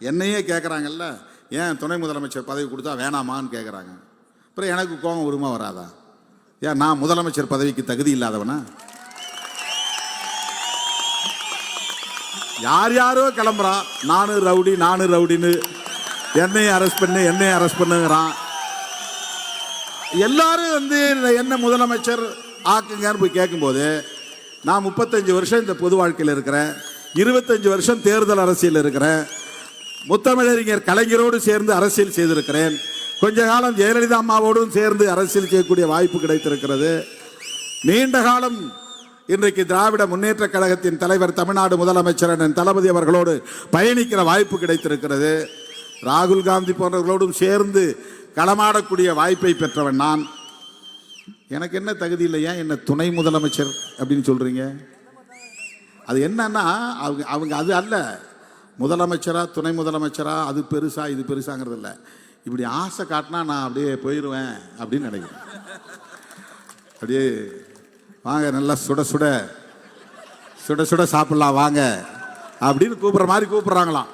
என்னையே கேட்குறாங்கல்ல, ஏன் துணை முதலமைச்சர் பதவி கொடுத்தா வேணாமான்னு கேட்குறாங்க. அப்புறம் எனக்கு கோபம் வருமா வராதா? ஏன் நான் முதலமைச்சர் பதவிக்கு தகுதி இல்லாதவனா? யார் யாரோ கிளம்புறான், நானும் ரவுடின்னு என்னையும் அரெஸ்ட் பண்ணுங்கிறான். எல்லாரும் என்ன முதலமைச்சர் ஆக்குங்கன்னு போய் கேட்கும்போது, நான் 35 வருஷம் இந்த பொது வாழ்க்கையில் இருக்கிறேன், 25 வருஷம் தேர்தல் அரசியல் இருக்கிறேன், முத்தமிழறிஞர் கலைஞரோடு சேர்ந்து அரசியல் செய்திருக்கிறேன், கொஞ்ச காலம் ஜெயலலிதா அம்மாவோடும் சேர்ந்து அரசியல் செய்யக்கூடிய வாய்ப்பு கிடைத்திருக்கிறது. நீண்ட காலம் இன்றைக்கு திராவிட முன்னேற்ற கழகத்தின் தலைவர், தமிழ்நாடு முதலமைச்சர் தளபதி அவர்களோடு பயணிக்கிற வாய்ப்பு கிடைத்திருக்கிறது. ராகுல் காந்தி போன்றவர்களோடும் சேர்ந்து களமாடக்கூடிய வாய்ப்பை பெற்றவன் நான். எனக்கு என்ன தகுதி இல்லையா என்ன துணை முதலமைச்சர் அப்படின்னு சொல்றீங்க? அது என்னன்னா, அவங்க அது அல்ல, முதலமைச்சரா துணை முதலமைச்சரா அது பெருசா இது பெருசாங்கிறது இல்லை. இப்படி ஆசை காட்டினா நான் அப்படியே போயிடுவேன் அப்படின்னு நினைக்கிறேன். அப்படியே வாங்க நல்லா சுட சுட சாப்பிடலாம் வாங்க அப்படின்னு கூப்பிடுற மாதிரி கூப்பிடுறாங்களாம்.